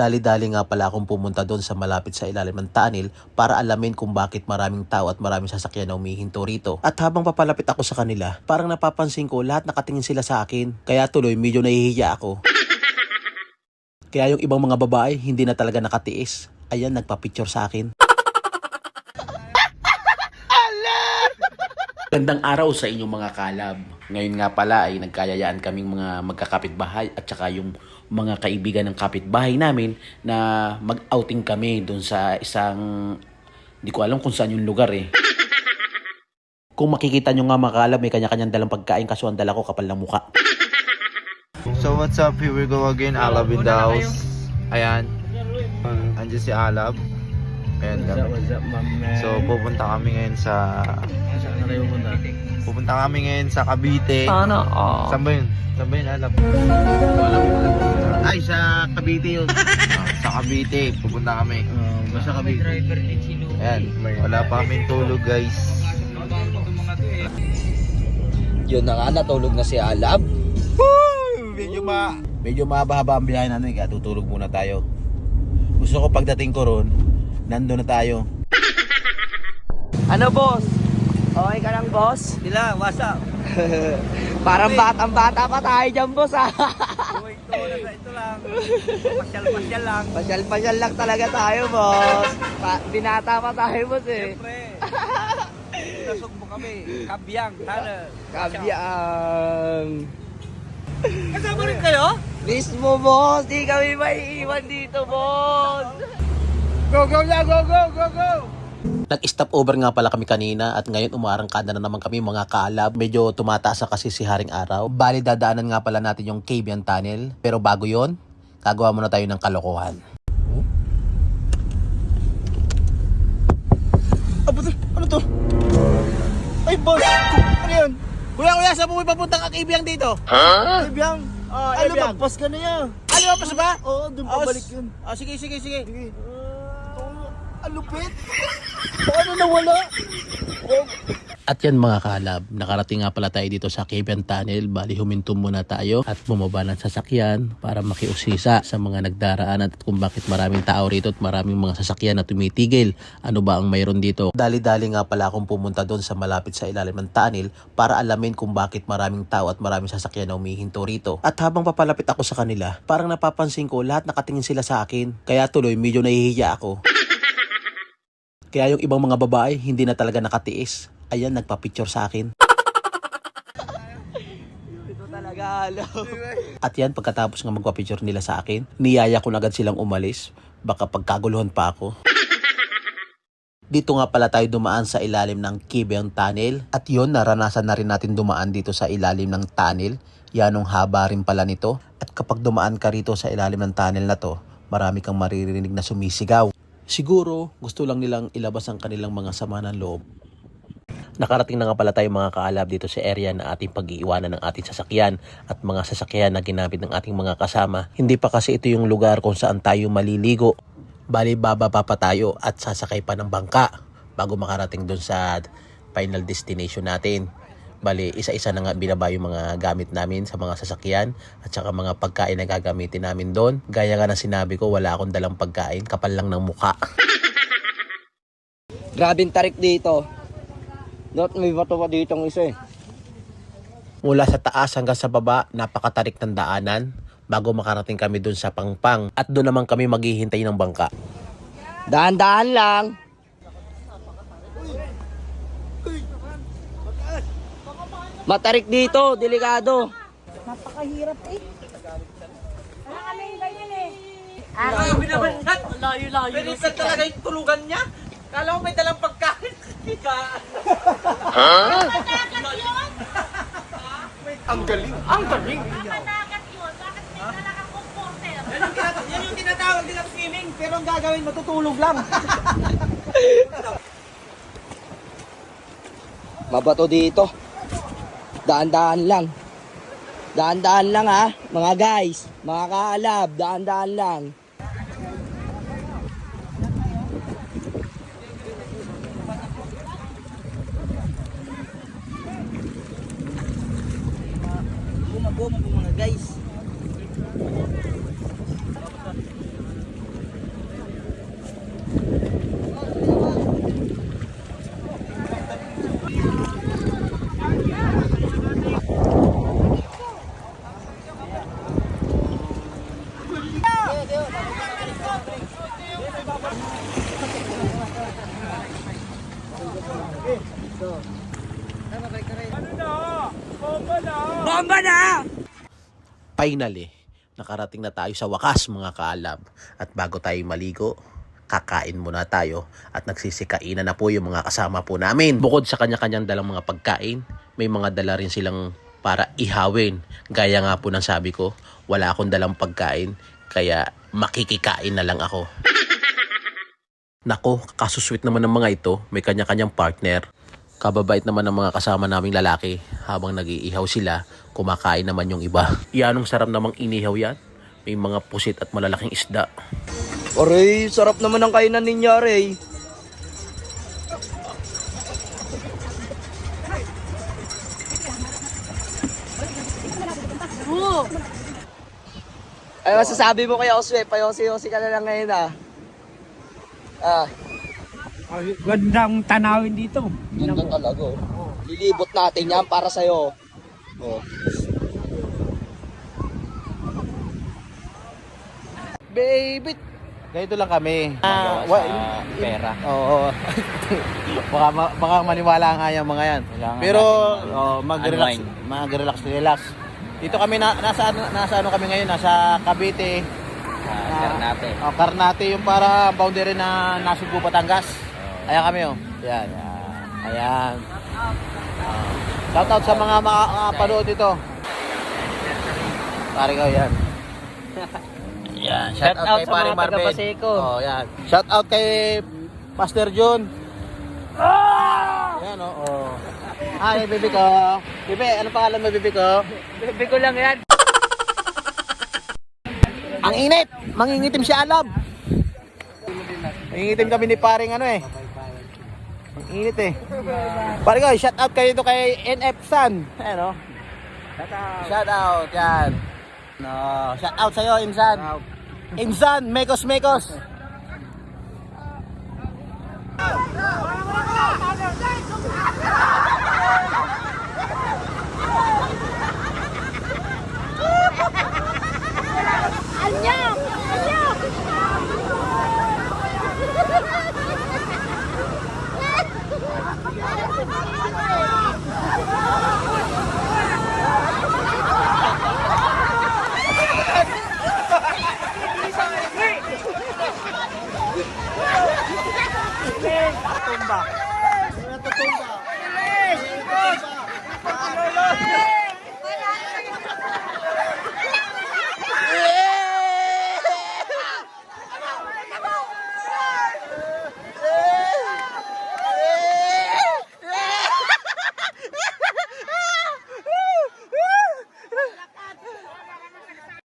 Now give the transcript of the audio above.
Dali-dali nga pala akong pumunta doon sa malapit sa ilalim ng tunnel para alamin kung bakit maraming tao at maraming sasakyan na humihinto rito. At habang papalapit ako sa kanila, parang napapansin ko lahat nakatingin sila sa akin. Kaya tuloy medyo nahihiya ako. Kaya yung ibang mga babae hindi na talaga nakatiis. Ayan, nagpa-picture sa akin. Gandang araw sa inyong mga kalab. Ngayon nga pala ay nagkayayaan kaming mga magkakapitbahay at saka yung mga kaibigan ng kapitbahay namin na mag-outing kami doon sa isang, di ko alam kung saan yung lugar eh. Kung makikita nyo nga mga kalab, may kanya-kanyang dalang pagkain kaso ang dala ko kapal ng muka. So what's up, here we go again, Alab in the house. Ayan, andyan si Alab. Ayan kami. So pupunta kami ngayon sa Cavite. Saan ba yun? Saan ba yun, Alab? Ay, sa Cavite yun. Sa Cavite, pupunta kami. Sa Cavite. Ayan, wala pa kaming tulog guys. Yun na nga, natulog na si Alab. Medyo mahaba-haba ang biyahe natin, kaya tutulog muna tayo. Gusto ko pagdating ko ron, nandun na tayo. Ano boss? Okay ka lang boss? Sila, what's up? Parang batang-bata pa tayo dyan boss ha. Ito lang. Pasyal-pasyal lang. Pasyal-pasyal lang talaga tayo boss. Binata pa tayo boss eh. Siyempre. Nasog mo kami. Kabyang. Tana. Kabyang. Kasama rin kayo? Mismo boss, di kami maiiwan dito boss. Go, go, go, go, go, go, go! Nag-stop over nga pala kami kanina at ngayon umarangkada na naman kami mga kalab. Medyo tumataas kasi si Haring Araw. Bali dadaanan nga pala natin yung Cabian Tunnel. Pero bago yon, gagawa muna tayo ng kalokohan. Ano to? Ay boss! Ano yun? Kuya, saan mo papuntang ang Cabian dito? Ha? Kabyang. Ano ba? Pas ka na yan. Ano ba? Pas ba? Oo, doon pabalik yun. Sige. Ang lupit. Paano nawala? At yan mga kalab, nakarating nga pala tayo dito sa Cabian Tunnel. Bali huminto muna tayo at bumaba ng sasakyan para makiusisa sa mga nagdaraan at kung bakit maraming tao rito at maraming mga sasakyan na tumitigil. Ano ba ang mayroon dito? Dali-dali nga pala akong pumunta doon sa malapit sa ilalim ng tunnel para alamin kung bakit maraming tao at maraming sasakyan na humihinto rito. At habang papalapit ako sa kanila, parang napapansin ko lahat nakatingin sila sa akin. Kaya tuloy medyo nahihiya ako. Kaya yung ibang mga babae hindi na talaga nakatiis. Ayan, nagpa-picture sa akin. Ito talaga alam. At yan, pagkatapos nga magpa-picture nila sa akin, niyaya ko na agad silang umalis. Baka pagkaguluhan pa ako. Dito nga pala tayo dumaan sa ilalim ng Cabian Tunnel. At yun, naranasan na rin natin dumaan dito sa ilalim ng tunnel. Yanong haba rin pala nito. At kapag dumaan ka rito sa ilalim ng tunnel na to, marami kang maririnig na sumisigaw. Siguro, gusto lang nilang ilabas ang kanilang mga sama ng loob. Nakarating na nga pala tayo mga kaalab dito sa area na ating pag-iiwanan ng ating sasakyan at mga sasakyan na ginamit ng ating mga kasama. Hindi pa kasi ito yung lugar kung saan tayo maliligo. Bali, bababa pa tayo at sasakay pa ng bangka bago makarating doon sa final destination natin. Bali, isa-isa na nga binaba yung mga gamit namin sa mga sasakyan at saka mga pagkain na gagamitin namin doon. Gaya nga na sinabi ko, wala akong dalang pagkain, kapal lang ng muka. Grabing tarik dito. Not may bato pa dito ng isa eh. Mula sa taas hanggang sa baba, napakatarik ng daanan bago makarating kami doon sa Pangpang. At doon naman kami maghihintay ng bangka. Daan-daan lang. Matarik dito, delikado. Napakahirap eh. Wala kami ganyan eh. Ay, binabanat. Layo-layo. Binisan talaga yung tulugan niya. Kala mo may dalang pagkain. Matakas yun! Ang galing! Matakas yun! Bakit may dala kang comforter? Yan yung tinatawag din ng swimming. Pero ang gagawin, matutulog lang. Mabato dito. Daan-daan lang. Daan-daan lang ha, mga guys. Mga kaalab, daan-daan lang. Gumagoma po mga guys. Bomba na! Finally, nakarating na tayo sa wakas mga kaalab. At bago tayo maligo, kakain muna tayo at nagsisikainan na po yung mga kasama po namin. Bukod sa kanya-kanyang dalang mga pagkain, may mga dala rin silang para ihawin. Gaya nga po ng sabi ko, wala akong dalang pagkain, kaya makikikain na lang ako. Nako, kasusweet naman ng mga ito, may kanya-kanyang partner. Kababait naman ng mga kasama naming lalaki. Habang nag-iihaw sila, kumakain naman yung iba. Yanong sarap namang inihaw yan. May mga pusit at malalaking isda. Aray, sarap naman ang kainan ninyo, Ray. Ay, masasabi mo kaya, Oswe, payosi-yosi ka na lang ngayon, ah. Ah, Gandang tanawin dito. ganda talaga. Oh. Lilibot natin yan para sa'yo. Oh. Baby! Ganito lang kami. Pera. Oo. baka maniwala nga yung mga yan. Pero mag-relax, mag-relax. Dito kami nasa ano kami ngayon, nasa Cavite. Karnate. Karnate yung para boundary na Nasugbu, Batangas. Ayan kami oh. Ayan. Ayan. Shout out sa mga makapanood dito. Pare ko yan. Yan, shout out kay Pare Marvin. Oh, yan. Shout out kay Pastor John. Yan oh. Hi, bebe ko. Bebe, ano pangalan mo, bebe ko? Bebe ko lang yan. Ang init! Mangingitim si Alab. Mangingitim kami ni paring ano eh. Ang init eh. Pare ko, shout out kayo dito kay NF San. Ayan oh. Shout out, yan. No, shout out sa'yo, Insan. Insan, Mekos. Anyok! Anyok! Tumba.